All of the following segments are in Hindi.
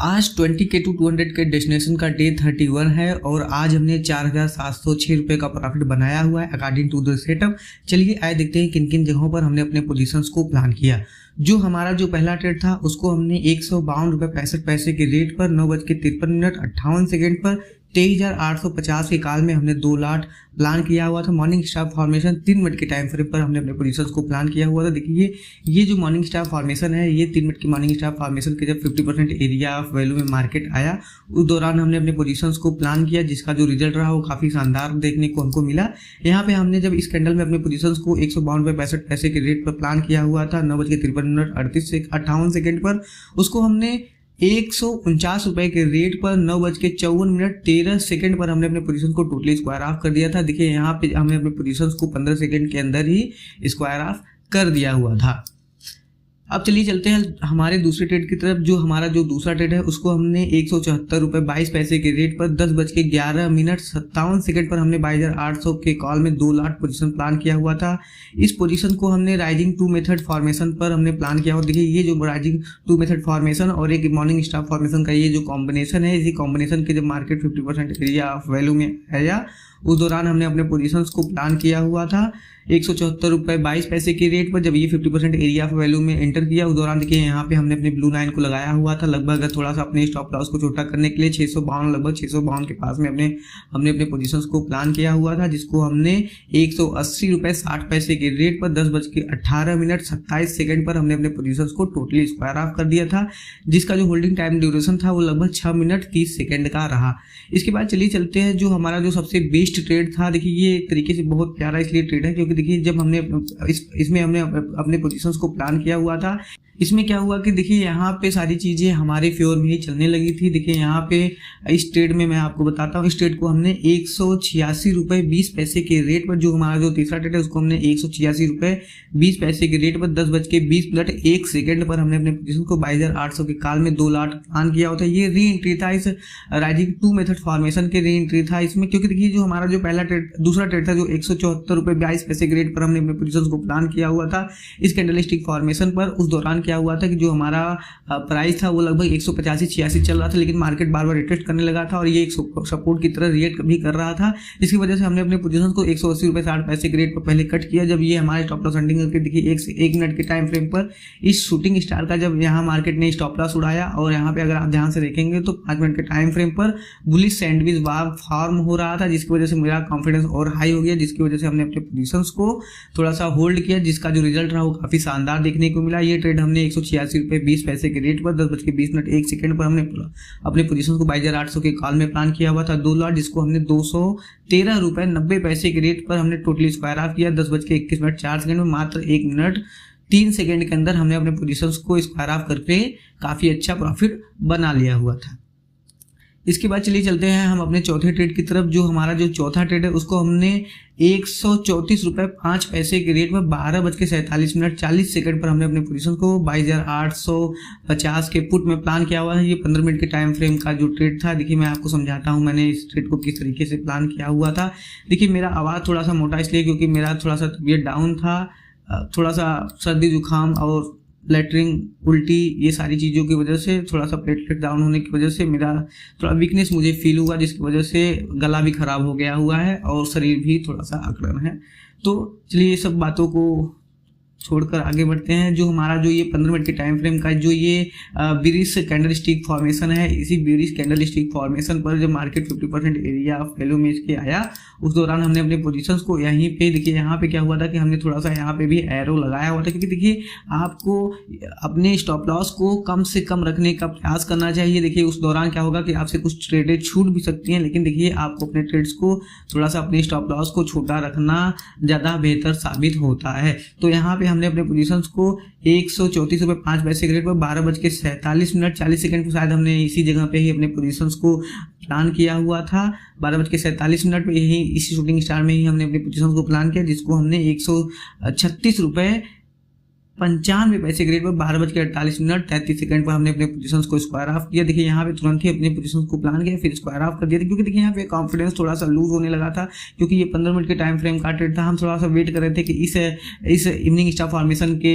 आज 20K to 200K डेस्टिनेशन का डे 31 है और आज हमने 4,706 रुपये का प्रॉफिट बनाया हुआ है अकॉर्डिंग टू द सेटअप। चलिए आए देखते हैं किन किन जगहों पर हमने अपने पोजीशंस को प्लान किया। जो हमारा जो पहला ट्रेड था उसको हमने 152 रुपये 65 पैसे के रेट पर 9:53 पर 23,850 के काल में हमने 2 लाट प्लान किया हुआ था। मॉर्निंग स्टार फॉर्मेशन 3 मिनट के टाइम फ्रेम पर हमने अपने पोजीशंस को प्लान किया हुआ था। देखिए ये जो मॉर्निंग स्टार फॉर्मेशन है, ये 3 मिनट की मॉर्निंग स्टार फॉर्मेशन के जब 50% एरिया ऑफ वैल्यू में मार्केट आया उस दौरान हमने अपने पोजीशंस को प्लान किया, जिसका जो रिजल्ट रहा वो काफ़ी शानदार देखने को हमको मिला। यहाँ पे हमने जब इस कैंडल में अपने पोजीशंस को 152 रुपये 65 पैसे के रेट पर प्लान किया हुआ था 9:53 पर, उसको हमने 149 रुपए के रेट पर 9:54 पर हमने अपने पोजीशन को टोटली स्क्वायर ऑफ कर दिया था। देखिए यहाँ पे हमने अपने पोजीशंस को 15 सेकंड के अंदर ही स्क्वायर ऑफ कर दिया हुआ था। अब चलिए चलते हैं हमारे दूसरे ट्रेड की तरफ। जो हमारा जो दूसरा ट्रेड है उसको हमने 174 रुपये 22 पैसे के रेट पर 10:11:57 पर हमने 22,800 के कॉल में 2 लाट पोजीशन प्लान किया हुआ था। इस पोजीशन को हमने राइजिंग 2 मेथड फॉर्मेशन पर हमने प्लान किया हुआ। देखिए ये जो राइजिंग 2 मेथड फॉर्मेशन और एक मॉर्निंग स्टार फॉर्मेशन का ये जो कॉम्बिनेशन है, इसी कॉम्बिनेशन के जब मार्केट 50% एरिया ऑफ वैल्यू में आया उस दौरान हमने अपने पोजीशंस को प्लान किया हुआ था 174 रुपये 22 पैसे के रेट पर। जब ये 50% एरिया ऑफ वैल्यू में एंटर किया उस दौरान देखिए यहाँ पे हमने अपने ब्लू लाइन को लगाया हुआ था, लगभग थोड़ा सा अपने स्टॉप लॉस को छोटा करने के लिए 652 लगभग 652 के पास में हमने अपने पोजीशंस को प्लान किया हुआ था, जिसको हमने 180 रुपये 60 पैसे के रेट पर 10:18:27 पर हमने अपने पोजीशंस को टोटली स्क्वायर ऑफ कर दिया था, जिसका जो होल्डिंग टाइम ड्यूरेशन था वो लगभग 6 मिनट 30 सेकंड का रहा। इसके बाद चलिए चलते हैं जो हमारा जो सबसे बेस्ट ट्रेड था। देखिए ये एक तरीके से बहुत प्यारा इसलिए ट्रेड है क्योंकि देखिए जब हमने इसमें हमने अपने पोजीशंस को प्लान किया हुआ था, इसमें क्या हुआ कि देखिए यहाँ पे सारी चीज़ें हमारे फेवर में ही चलने लगी थी। देखिए यहाँ पे इस ट्रेड में मैं आपको बताता हूँ, इस ट्रेड को हमने 186 रुपये 20 पैसे के रेट पर, जो हमारा जो तीसरा ट्रेड है उसको हमने 186 रुपये 20 पैसे के रेट पर 10:20:01 पर हमने अपने पोजीशन को 22,800 के काल में 2 लाट प्लान किया होता है। ये री एंट्री था इस राइजिंग 2 मेथड फॉर्मेशन के री एंट्री था इसमें, क्योंकि देखिए जो हमारा जो पहला ट्रेड दूसरा ट्रेड था जो 174 रुपये 22 पैसे के रेट पर हमने अपने पोजीशन को प्लान किया हुआ था इस कैंडलस्टिक फॉर्मेशन पर, उस दौरान क्या हुआ था कि जो हमारा प्राइस था वो लगभग 185-86 चल रहा था, लेकिन मार्केट बार बार रिटेस्ट करने लगा था और ये एक सपोर्ट की तरह रिएक्ट भी कर रहा था, जिसकी वजह से हमने अपने पोजीशन को 180 रुपये 60 पैसे के रेट पर पहले कट किया। जब ये हमारे स्टॉप लॉस हंटिंग करके देखिए 1 मिनट के टाइम फ्रेम पर इस शूटिंग स्टार का जब यहाँ मार्केट ने स्टॉप लॉस उड़ाया और यहाँ पे अगर आप ध्यान से देखेंगे तो 5 मिनट के टाइम फ्रेम पर बुलिश सैंडविच वाव फॉर्म हो रहा था, जिसकी वजह से मेरा कॉन्फिडेंस और हाई हो गया, जिसकी वजह से हमने अपने पोजीशंस को थोड़ा सा होल्ड किया, जिसका जो रिजल्ट रहा वो काफी शानदार देखने को मिला। ये ट्रेड हमने 186 रुपये 20 पैसे के रेट पर 10:20:01 पर हमने अपने पोजीशन को 22,800 के कॉल में प्लान किया हुआ था 2 लाट, जिसको हमने 213 रुपये 90 पैसे के रेट पर हमने टोटली स्क्वायर ऑफ किया 10:21:04 में। मात्र 1 मिनट 3 सेकंड के अंदर हमने अपने पोजीशंस को स्क्वायर ऑफ करके काफी अच्छा प्रॉफिट बना लिया हुआ था। इसके बाद चलिए चलते हैं हम अपने चौथे ट्रेड की तरफ। जो हमारा जो चौथा ट्रेड है उसको हमने 134 रुपये 5 पैसे के रेट पर 12:47:40 पर हमने अपने पोजीशन को 22,850 के पुट में प्लान किया हुआ है। ये 15 मिनट के टाइम फ्रेम का जो ट्रेड था। देखिए मैं आपको समझाता हूँ मैंने इस ट्रेड को किस तरीके से प्लान किया हुआ था। देखिए मेरा आवाज़ थोड़ा सा मोटा इसलिए क्योंकि मेरा थोड़ा सा तबीयत डाउन था, थोड़ा सा सर्दी जुकाम और लेटरिंग उल्टी ये सारी चीज़ों की वजह से, थोड़ा सा प्लेटलेट डाउन होने की वजह से मेरा थोड़ा वीकनेस मुझे फील हुआ, जिसकी वजह से गला भी ख़राब हो गया हुआ है और शरीर भी थोड़ा सा अकड़न है। तो चलिए ये सब बातों को छोड़कर आगे बढ़ते हैं। जो हमारा जो ये 15 मिनट के टाइम फ्रेम का जो ये बिरिश कैंडलस्टिक फॉर्मेशन है, इसी बिरिश कैंडलस्टिक फॉर्मेशन पर जब मार्केट 50% एरिया ऑफ वैल्यू में इसके आया उस दौरान हमने अपने पोजीशंस को यहीं पे देखिए यहाँ पे क्या हुआ था कि हमने थोड़ा सा यहाँ पे भी एरो लगाया हुआ था, क्योंकि देखिए आपको अपने स्टॉप लॉस को कम से कम रखने का प्रयास करना चाहिए। देखिए उस दौरान क्या होगा कि आपसे कुछ ट्रेडें छूट भी सकती हैं, लेकिन देखिए आपको अपने ट्रेड्स को थोड़ा सा अपने स्टॉप लॉस को छोटा रखना ज़्यादा बेहतर साबित होता है। तो यहाँ पे हमने अपने पोजीशंस को 134 रुपये 5 पैसे के रेट पर 12:47:40 पर शायद हमने इसी जगह पे ही अपने पोजीशंस को प्लान किया हुआ था। 12:47 पे यही इसी शूटिंग स्टार में ही हमने अपने पोजीशंस को प्लान किया, जिसको हमने 136 रुपये 95 पैसे के रेट पर 12:48 पर हमने अपने पोजीशंस को स्क्वायर ऑफ किया। देखिए यहाँ पे तुरंत ही अपने पोजीशंस को प्लान किया, फिर स्क्वायर ऑफ कर दिया था, क्योंकि देखिए यहाँ पे कॉन्फिडेंस थोड़ा सा लूज होने लगा था, क्योंकि ये 15 मिनट के टाइम फ्रेम का ट्रेड था। हम थोड़ा सा वेट कर रहे थे कि इस इवनिंग स्टार फॉर्मेशन के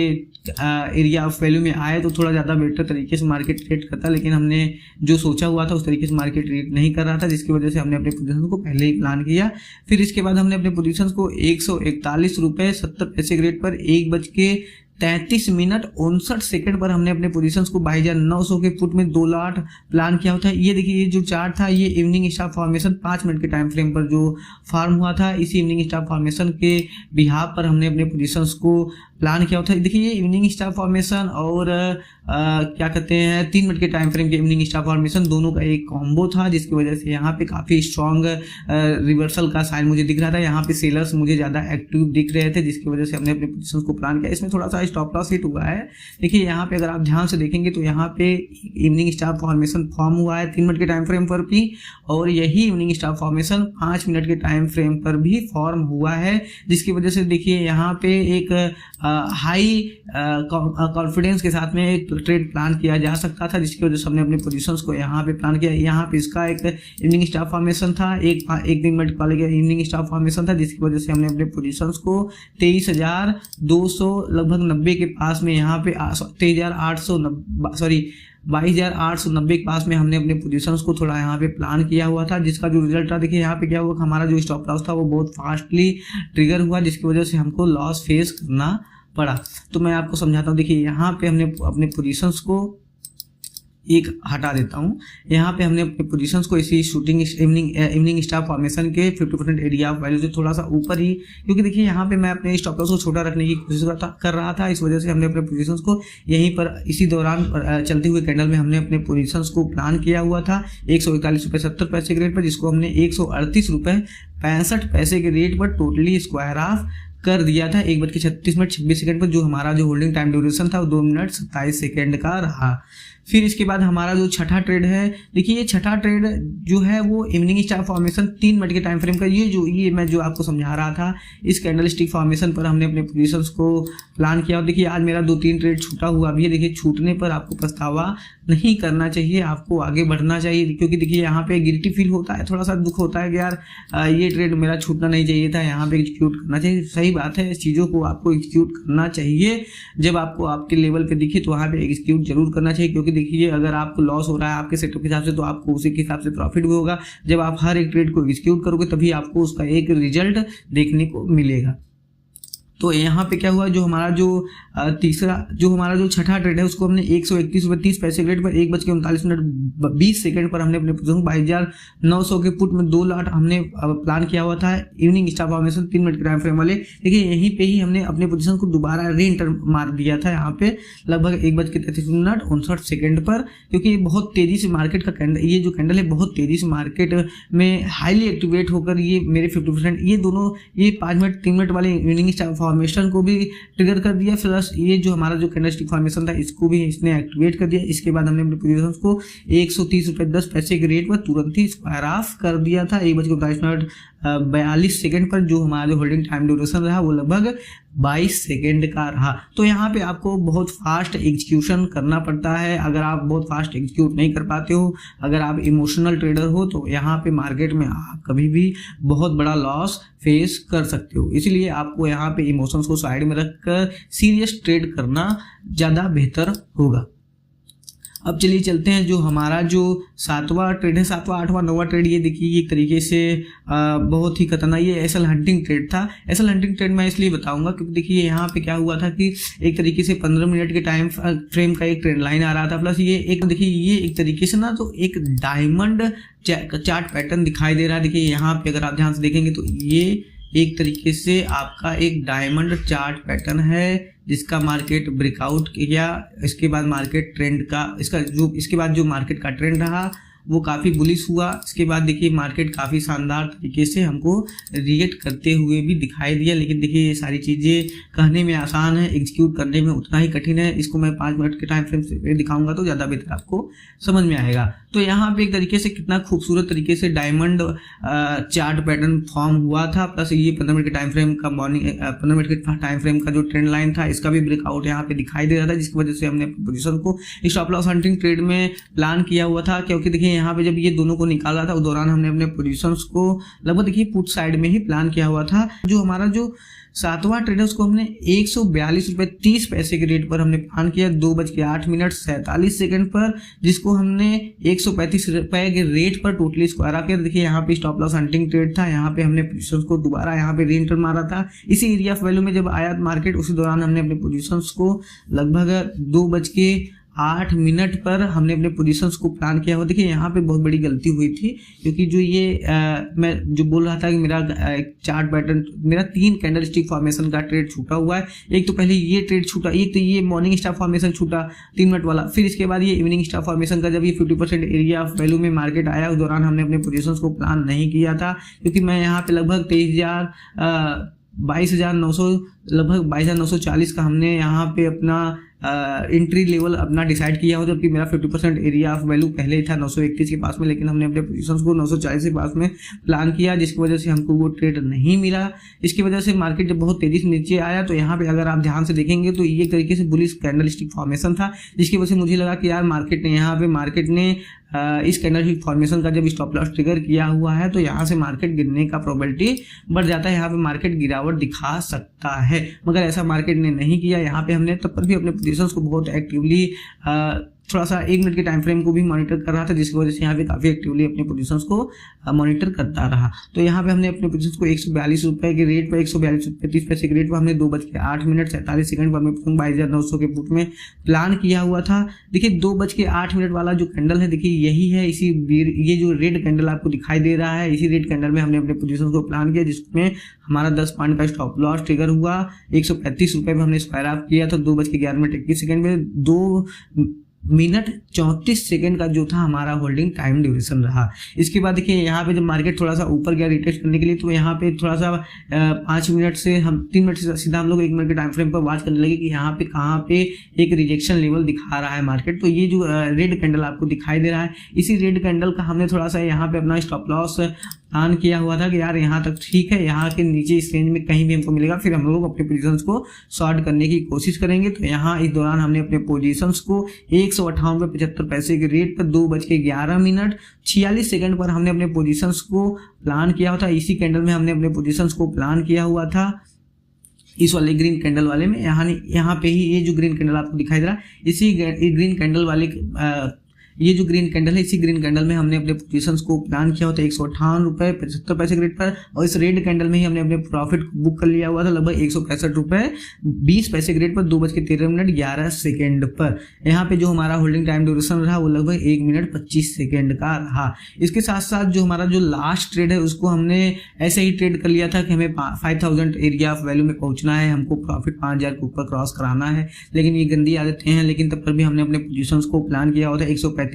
एरिया ऑफ वैल्यू में आए तो थोड़ा ज़्यादा बेटर तरीके से मार्केट ट्रेड करता, लेकिन हमने जो सोचा हुआ था उस तरीके से मार्केट ट्रेड नहीं कर रहा था, जिसकी वजह से हमने अपने पोजीशन को पहले ही प्लान किया। फिर इसके बाद हमने अपने पोजीशन को 141 रुपये 70 पैसे के रेट पर 1:33:59 पर हमने अपने पोजीशंस को 22,900 के पुट में 2 लॉट प्लान किया होता है। ये देखिए ये जो चार्ट था ये इवनिंग स्टार फॉर्मेशन 5 मिनट के टाइम फ्रेम पर जो फॉर्म हुआ था, इसी इवनिंग स्टार फॉर्मेशन के बिहाफ पर हमने अपने पोजीशंस को प्लान किया होता है। देखिए ये इवनिंग स्टार फॉर्मेशन और क्या कहते हैं 3 मिनट के टाइम फ्रेम के इवनिंग स्टार फॉर्मेशन दोनों का एक कॉम्बो था, जिसकी वजह से यहाँ पे काफ़ी स्ट्रॉन्ग रिवर्सल का साइन मुझे दिख रहा था। यहाँ पे सेलर्स मुझे ज़्यादा एक्टिव दिख रहे थे, जिसकी वजह से हमने अपने पोजीशंस को प्लान किया। इसमें थोड़ा सा स्टॉप लॉस हिट हुआ है। देखिए यहाँ पे अगर आप ध्यान से देखेंगे तो यहाँ पे इवनिंग स्टार फॉर्मेशन फॉर्म हुआ है 3 मिनट के टाइम फ्रेम पर भी, और यही इवनिंग स्टार फॉर्मेशन 5 मिनट के टाइम फ्रेम पर भी फॉर्म हुआ है, जिसकी वजह से देखिए यहाँ पे एक हाई कॉन्फिडेंस के साथ में एक ट्रेड प्लान किया जा सकता था, जिसकी वजह से हमने अपने पोजीशंस को यहाँ पे प्लान किया। यहाँ पे इसका एक इवनिंग स्टार फॉर्मेशन था, एक 3 मिनट वाले का इवनिंग स्टार फॉर्मेशन था, जिसकी वजह से हमने अपने पोजीशंस को 23,200 लगभग 90 के पास में यहाँ पे 22,890 के पास में हमने अपने पोजीशंस को थोड़ा यहाँ पे प्लान किया हुआ था, जिसका जो रिजल्ट था देखिए यहाँ पे क्या हुआ, हमारा जो स्टॉप लॉस था वो बहुत फास्टली ट्रिगर हुआ, जिसकी वजह से हमको लॉस फेस करना पड़ा। तो मैं आपको समझाता हूँ। देखिए यहाँ पे हमने अपने पोजीशंस को एक हटा देता हूँ। यहाँ पे हमने अपने पोजीशंस को इसी शूटिंग इवनिंग स्टार फॉर्मेशन के 50% एरिया ऑफ वैल्यू से थोड़ा सा ऊपर ही, क्योंकि देखिए यहाँ पे मैं अपने स्टॉप लॉस को छोटा रखने की कोशिश कर रहा था, इस वजह से हमने अपने पोजीशंस को यहीं पर इसी दौरान चलते हुए कैंडल में हमने अपने पोजीशंस को प्लान किया हुआ था 141.70 के रेट पर, जिसको हमने 138.65 के रेट पर टोटली स्क्वायर ऑफ कर दिया था 1:36 पर, जो हमारा जो होल्डिंग टाइम ड्यूरेशन था वो 2 मिनट 27 सेकेंड का रहा। फिर इसके बाद हमारा जो छठा ट्रेड है, देखिए ये छठा ट्रेड जो है वो इवनिंग स्टार फॉर्मेशन 3 मिनट के टाइम फ्रेम का, ये मैं जो आपको समझा रहा था, इस कैंडल स्टिक फॉर्मेशन पर हमने अपने पोजीशंस को प्लान किया। और देखिए आज मेरा 2-3 ट्रेड छूटा हुआ भी है। देखिए छूटने पर आपको पछतावा नहीं करना चाहिए, आपको आगे बढ़ना चाहिए, क्योंकि देखिए यहाँ पे गिल्टी फील होता है, थोड़ा सा दुख होता है कि यार ये ट्रेड मेरा छूटना नहीं चाहिए था, यहाँ पे एग्जीक्यूट करना चाहिए। सही बात है, इस चीज़ों को आपको एग्जीक्यूट करना चाहिए, जब आपको आपके लेवल पे दिखे तो वहाँ पे एग्जीक्यूट जरूर करना चाहिए, क्योंकि देखिए अगर आपको लॉस हो रहा है आपके सेटअप के हिसाब से तो आपको उसी के हिसाब से प्रॉफिट भी होगा। जब आप हर एक ट्रेड को एग्जीक्यूट करोगे तभी आपको उसका एक रिजल्ट देखने को मिलेगा। तो यहाँ पे क्या हुआ, जो हमारा जो छठा ट्रेड है उसको हमने 131.30 के रेट पर 1:39:20 पर हमने अपने पोजीशन 22,900 के पुट में 2 लॉट हमने प्लान किया हुआ था इवनिंग स्टार फॉर्मेशन 3 मिनट के टाइम फ्रेम वाले। देखिए यहीं पे ही हमने अपने पोजीशन को दोबारा री एंटर मार दिया था यहाँ पे लगभग 1:33:59 पर, क्योंकि ये बहुत तेजी से मार्केट का कैंडल, ये जो कैंडल है बहुत तेजी से मार्केट में हाईली एक्टिवेट होकर ये मेरे 50% ये दोनों ये 5 मिनट 3 मिनट वाले इवनिंग स्टार फॉर्मेशन को भी ट्रिगर कर दिया, प्लस ये जो हमारा जो कैंडलस्टिक फॉर्मेशन था इसको भी इसने एक्टिवेट कर दिया। इसके बाद हमने अपने पोजीशंस को 130.10 के रेट पर तुरंत ही स्क्वायर ऑफ कर दिया था 1:42 पर, जो हमारा जो होल्डिंग टाइम ड्यूरेशन रहा वो लगभग 22 सेकेंड का रहा। तो यहाँ पे आपको बहुत फास्ट एग्जीक्यूशन करना पड़ता है। अगर आप बहुत फास्ट एग्जीक्यूट नहीं कर पाते हो, अगर आप इमोशनल ट्रेडर हो, तो यहाँ पे मार्केट में आप कभी भी बहुत बड़ा लॉस फेस कर सकते हो। इसलिए आपको यहाँ पे इमोशंस को साइड में रखकर सीरियस ट्रेड करना ज़्यादा बेहतर होगा। अब चलिए चलते हैं जो हमारा जो 7वां ट्रेड है, 7वां 8वां 9वां ट्रेड, ये देखिए एक तरीके से बहुत ही खतरनाक ये एसएल हंटिंग ट्रेड था। एसएल हंटिंग ट्रेड मैं इसलिए बताऊंगा क्योंकि देखिए यहाँ पे क्या हुआ था कि एक तरीके से 15 मिनट के टाइम फ्रेम का एक ट्रेंड लाइन आ रहा था, प्लस ये एक देखिए ये एक तरीके से ना तो एक डायमंड चार्ट पैटर्न दिखाई दे रहा है। देखिए यहाँ पे अगर आप ध्यान से देखेंगे तो ये एक तरीके से आपका एक डायमंड चार्ट पैटर्न है, जिसका मार्केट ब्रेकआउट किया। इसके बाद मार्केट ट्रेंड का इसके बाद जो मार्केट का ट्रेंड रहा वो काफ़ी बुलिश हुआ। इसके बाद देखिए मार्केट काफ़ी शानदार तरीके से हमको रिएक्ट करते हुए भी दिखाई दिया। लेकिन देखिए ये सारी चीज़ें कहने में आसान है, एग्जीक्यूट करने में उतना ही कठिन है। इसको मैं 5 मिनट के टाइम फ्रेम से दिखाऊंगा तो ज़्यादा बेहतर आपको समझ में आएगा। तो यहाँ पे एक तरीके से कितना खूबसूरत तरीके से डायमंड चार्ट पैटर्न फॉर्म हुआ था। प्लस ये 15 मिनट के टाइम फ्रेम का मॉर्निंग 15 मिनट के टाइम फ्रेम का जो ट्रेंड लाइन था इसका भी ब्रेकआउट यहाँ पे दिखाई दे रहा था, जिसकी वजह से हमने अपनी पोजीशन को स्टॉप लॉस हंटिंग ट्रेड में प्लान किया हुआ था। क्योंकि देखिए यहाँ पे जब ये दोनों को निकाला था उस दौरान हमने अपने पोजीशंस को लगभग देखिए पुट साइड में ही प्लान किया हुआ था। जो हमारा जो 7वां ट्रेड है उसको हमने 142 रुपये 30 पैसे के रेट पर हमने प्लान किया 2:08:47 पर, जिसको हमने 135 रुपये के रेट पर टोटली स्क्वायर आकर देखिए यहाँ पे स्टॉप लॉस हंटिंग ट्रेड था। यहाँ पे हमने पोजीशंस को दोबारा यहाँ पे री एंटर मारा था। इसी एरिया ऑफ वैल्यू में जब आया मार्केट उसी दौरान हमने अपने पोजीशंस को लगभग 2:08 पर हमने अपने पोजीशंस को प्लान किया हुआ। देखिए यहाँ पे बहुत बड़ी गलती हुई थी, क्योंकि जो ये मैं जो बोल रहा था कि मेरा चार्ट पैटर्न मेरा 3 कैंडल स्टिक फॉर्मेशन का ट्रेड छूटा हुआ है। एक तो पहले ये ट्रेड छूटा, एक तो ये मॉर्निंग स्टार फॉर्मेशन छूटा 3 मिनट वाला, फिर इसके बाद ये इवनिंग स्टार फॉर्मेशन का जब ये 50% एरिया ऑफ वैल्यू में मार्केट आया उस दौरान हमने अपने पोजीशंस को प्लान नहीं किया था। क्योंकि मैं यहाँ पे लगभग 22,900 लगभग 22,940 का हमने यहाँ पे अपना एंट्री लेवल अपना डिसाइड किया हो, जबकि मेरा 50% एरिया ऑफ वैल्यू पहले ही था 931 के पास में। लेकिन हमने अपने पोजीशंस को 940 के पास में प्लान किया, जिसकी वजह से हमको वो ट्रेड नहीं मिला। इसकी वजह से मार्केट जब बहुत तेजी से नीचे आया तो यहाँ पे अगर आप ध्यान से देखेंगे तो ये एक तरीके से बुलिश कैंडल स्टिक फॉर्मेशन था, जिसकी वजह से मुझे लगा कि यार मार्केट ने इस कैंडल स्टिक फॉर्मेशन का जब स्टॉप लॉस ट्रिगर किया हुआ है तो यहाँ से मार्केट गिरने का प्रोबेबिलिटी बढ़ जाता है, यहाँ पे मार्केट गिरावट दिखा सकता है। मगर ऐसा मार्केट ने नहीं किया। यहाँ पे हमने तब पर भी अपने पोजीशंस को बहुत एक्टिवली थोड़ा सा 1 मिनट के टाइम फ्रेम को भी मॉनिटर कर रहा था, जिसकी वजह से यहाँ पे काफ़ी एक्टिवली अपने पोजीशंस को मॉनिटर करता रहा। तो यहाँ पे हमने अपने पोजीशंस को 142 रुपये के रेट पर 142 रुपये 30 पैसे के रेट पर हमने 2:08:47 पर 22,900 के पुट में प्लान किया हुआ था। देखिए 2:08 वाला जो कैंडल है देखिए यही है, ये जो रेड कैंडल आपको दिखाई दे रहा है, इसी रेड कैंडल में हमने अपने पोजीशंस को प्लान किया, जिसमें हमारा 10 पॉइंट का स्टॉप लॉस ट्रिगर हुआ। 135 रुपये में हमने स्क्वायर ऑफ किया था 2:11:21 में 2 मिनट 34 सेकंड का जो था हमारा होल्डिंग टाइम ड्यूरेशन रहा। इसके बाद देखिए यहाँ पे जब मार्केट थोड़ा सा ऊपर गया रिटेस्ट करने के लिए तो यहाँ पे थोड़ा सा 5 मिनट से हम 3 मिनट से सीधा हम लोग 1 मिनट के टाइम फ्रेम पर वॉच करने लगे कि यहाँ पे कहाँ पे एक रिजेक्शन लेवल दिखा रहा है मार्केट। तो ये जो रेड कैंडल आपको दिखाई दे रहा है, इसी रेड कैंडल का हमने थोड़ा सा यहाँ पे अपना स्टॉप लॉस प्लान किया हुआ था कि यार यहाँ तक ठीक है, यहाँ के नीचे इस रेंज में कहीं भी हमको मिलेगा फिर हम लोग अपने पोजीशंस को शॉर्ट करने की कोशिश करेंगे। तो यहाँ इस दौरान हमने अपने पोजीशंस को 158.75 पैसे के रेट पर 2:11:46 पर हमने अपने पोजीशंस को प्लान किया हुआ था। इसी कैंडल में हमने अपने पोजीशंस को प्लान किया हुआ था, इस वाले ग्रीन कैंडल वाले में। यहाँ पे ही ये जो ग्रीन कैंडल आपको दिखाई दे रहा है, इसी ग्रीन कैंडल वाले ये जो ग्रीन कैंडल है, इसी ग्रीन कैंडल में हमने अपने पोजीशंस को प्लान किया होता है 158.75 पैसे के रेट पर। और इस रेड कैंडल में ही हमने अपने प्रॉफिट बुक कर लिया हुआ था लगभग 165.20 पैसे के रेट पर 2:13:11 पर। यहाँ पे जो हमारा होल्डिंग टाइम ड्यूरेशन रहा वो लगभग 1 मिनट 25 सेकेंड का रहा। इसके साथ साथ जो हमारा जो लास्ट ट्रेड है उसको हमने ऐसे ही ट्रेड कर लिया था कि हमें 5000 एरिया ऑफ वैल्यू में पहुंचना है, हमको प्रॉफिट 5000 के ऊपर क्रॉस कराना है। लेकिन ये गंदी आदतें हैं, लेकिन तब पर भी हमने अपने पोजीशंस को प्लान किया होता है 135.25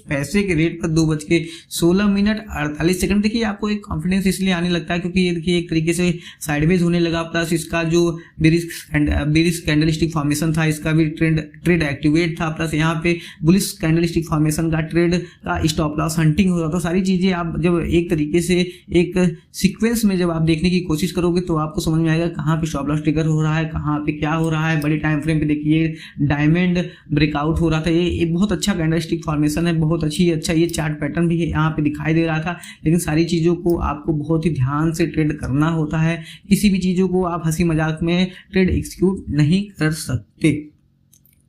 पैसे के रेट पर 2:16:48। देखिए आपको एक कॉन्फिडेंस इसलिए आने लगता है क्योंकि ये देखिए एक तरीके से साइडवेज होने लगा, प्लस इसका जो बेरिश कैंडलस्टिक फॉर्मेशन था इसका भी ट्रेड एक्टिवेट था, प्लस यहाँ पे बुलिश कैंडलस्टिक फॉर्मेशन का ट्रेड का स्टॉप लॉस हंटिंग हो रहा था। तो सारी चीजें आप जब एक तरीके से एक सीक्वेंस में जब आप देखने की कोशिश करोगे तो आपको समझ में आएगा कहाँ पे स्टॉप लॉस ट्रिगर हो रहा है, कहाँ पे क्या हो रहा है। बड़ी टाइम फ्रेम पे देखिए डायमंड ब्रेकआउट हो रहा था, ये बहुत अच्छा कैंडलस्टिक फॉर्मेशन है, बहुत अच्छा ये चार्ट पैटर्न भी यहाँ पे दिखाई दे रहा था। लेकिन सारी चीज़ों को आपको बहुत ही ध्यान से ट्रेड करना होता है, किसी भी चीज़ों को आप हंसी मजाक में ट्रेड एग्जीक्यूट नहीं कर सकते।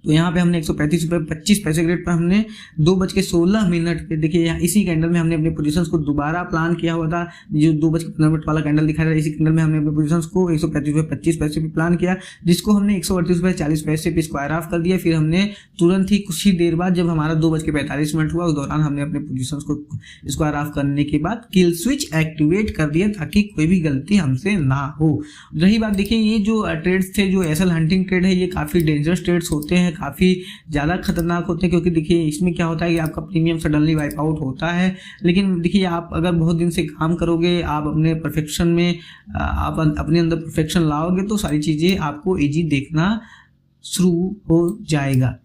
तो यहाँ पे हमने 135.25 पैसे के रेट पर हमने 2:16 पे देखिए इसी कैंडल में हमने अपने पोजीशंस को दोबारा प्लान किया हुआ था। जो 2:15 वाला कैंडल दिखा रहा है, इसी कैंडल में हमने अपने पोजीशंस को 135.25 पैसे पे प्लान किया, जिसको हमने 138.40 पैसे पे स्क्वायर ऑफ कर दिया। फिर हमने तुरंत ही कुछ ही देर बाद जब हमारा 2:45 हुआ उस दौरान हमने अपने पोजीशंस को स्क्वायर ऑफ करने के बाद किल स्विच एक्टिवेट कर दिया ताकि कोई भी गलती हमसे ना हो। रही बात देखिए ये जो ट्रेड्स थे, जो एसएल हंटिंग ट्रेड है, ये काफ़ी डेंजरस ट्रेड्स होते हैं, काफ़ी ज़्यादा खतरनाक होते हैं, क्योंकि देखिए इसमें क्या होता है कि आपका प्रीमियम सडनली वाइप आउट होता है। लेकिन देखिए आप अगर बहुत दिन से काम करोगे, आप अपने परफेक्शन में आप अपने अंदर परफेक्शन लाओगे तो सारी चीज़ें आपको ईजी देखना शुरू हो जाएगा।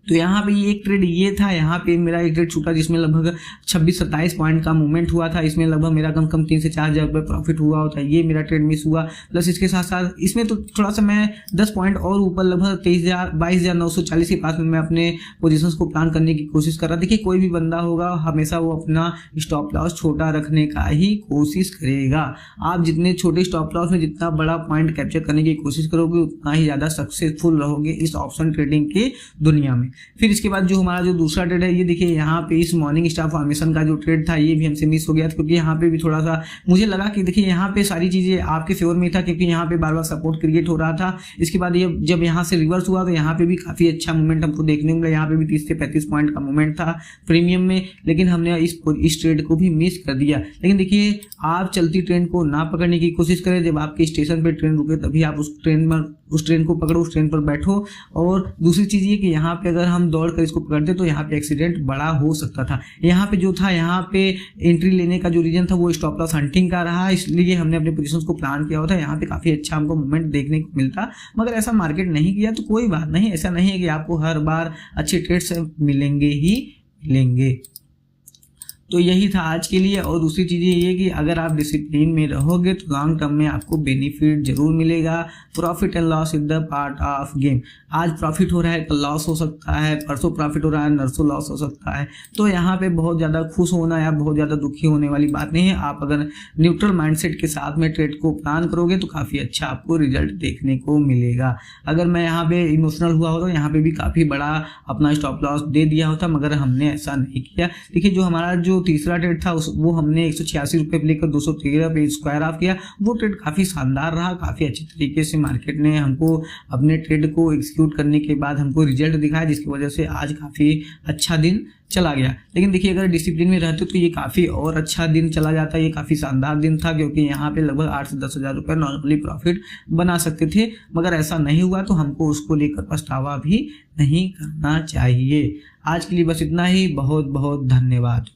तो यहाँ पे ये एक ट्रेड ये था, यहाँ पे मेरा एक ट्रेड छूटा जिसमें लगभग 26-27 पॉइंट का मूवमेंट हुआ था। इसमें लगभग मेरा कम 3 से 4 हज़ार रुपये प्रॉफिट हुआ होता है। ये मेरा ट्रेड मिस हुआ। प्लस इसके साथ साथ इसमें तो थोड़ा सा मैं 10 पॉइंट और ऊपर लगभग 22,940 के पास में मैं अपने पोजीशंस को प्लान करने की कोशिश कर रहा। देखिए कोई भी बंदा होगा हमेशा वो अपना स्टॉप लॉस छोटा रखने का ही कोशिश करेगा। आप जितने छोटे स्टॉप लॉस में जितना बड़ा पॉइंट कैप्चर करने की कोशिश करोगे उतना ही ज़्यादा सक्सेसफुल रहोगे इस ऑप्शन ट्रेडिंग की दुनिया में। फिर इसके बाद जो हमारा जो दूसरा ट्रेड है, ये देखिए यहाँ पे इस मॉर्निंग स्टार फॉर्मेशन का जो ट्रेड था ये भी हमसे मिस हो गया था, क्योंकि यहाँ पे भी थोड़ा सा मुझे लगा कि देखिए यहाँ पे सारी चीज़ें आपके फेवर में था, क्योंकि यहाँ पे बार बार सपोर्ट क्रिएट हो रहा था। इसके बाद ये जब यहाँ से रिवर्स हुआ तो यहाँ पे भी काफ़ी अच्छा मूवमेंट हमको देखने को मिला। यहाँ पे भी 30 से 35 पॉइंट का मूवमेंट था प्रीमियम में, लेकिन हमने इस ट्रेड को भी मिस कर दिया। लेकिन देखिए आप चलती ट्रेन को ना पकड़ने की कोशिश करें। जब आपके स्टेशन पर ट्रेन रुके तभी आप उस ट्रेन को पकड़ो, उस ट्रेन पर बैठो। और दूसरी चीज़ ये कि यहाँ पे अगर हम दौड़ कर इसको पकड़ते तो यहाँ पे एक्सीडेंट बड़ा हो सकता था। यहाँ पे जो था, यहाँ पे एंट्री लेने का जो रीजन था वो स्टॉप लॉस हंटिंग का रहा, इसलिए हमने अपने पोजीशंस को प्लान किया होता। यहाँ पे काफ़ी अच्छा हमको मूवमेंट देखने को मिलता, मगर ऐसा मार्केट नहीं किया तो कोई बात नहीं। ऐसा नहीं है कि आपको हर बार अच्छे ट्रेड्स मिलेंगे ही मिलेंगे। तो यही था आज के लिए। और दूसरी चीज़ ये कि अगर आप डिसिप्लिन में रहोगे तो लॉन्ग टर्म में आपको बेनिफिट जरूर मिलेगा। Profit and loss is the part of game. आज प्रॉफिट हो रहा है कल लॉस हो सकता है, परसों प्रॉफिट हो रहा है नरसों लॉस हो सकता है। तो यहाँ पे बहुत ज़्यादा खुश होना या बहुत ज़्यादा दुखी होने वाली बात नहीं है। आप अगर न्यूट्रल माइंडसेट के साथ में ट्रेड को प्लान करोगे तो काफ़ी अच्छा आपको रिजल्ट देखने को मिलेगा। अगर मैं यहाँ पे इमोशनल हुआ होता तो यहाँ पे भी काफ़ी बड़ा अपना स्टॉप लॉस दे दिया होता, मगर हमने ऐसा नहीं किया। देखिए जो हमारा जो तीसरा ट्रेड था वो हमने 186 रुपये पे लेकर 213 पे स्क्वायर ऑफ किया। वो ट्रेड काफ़ी शानदार रहा, काफ़ी अच्छे तरीके से मार्केट ने हमको अपने ट्रेड को एग्जीक्यूट करने के बाद हमको रिजल्ट दिखाया, जिसकी वजह से आज काफ़ी अच्छा दिन चला गया। लेकिन देखिए अगर डिसिप्लिन में रहते तो ये काफ़ी और अच्छा दिन चला जाता। ये काफ़ी शानदार दिन था, क्योंकि यहाँ पे लगभग 8 से 10 हज़ार रुपये नॉर्मली प्रॉफिट बना सकते थे, मगर ऐसा नहीं हुआ। तो हमको उसको लेकर पछतावा भी नहीं करना चाहिए। आज के लिए बस इतना ही। बहुत बहुत धन्यवाद।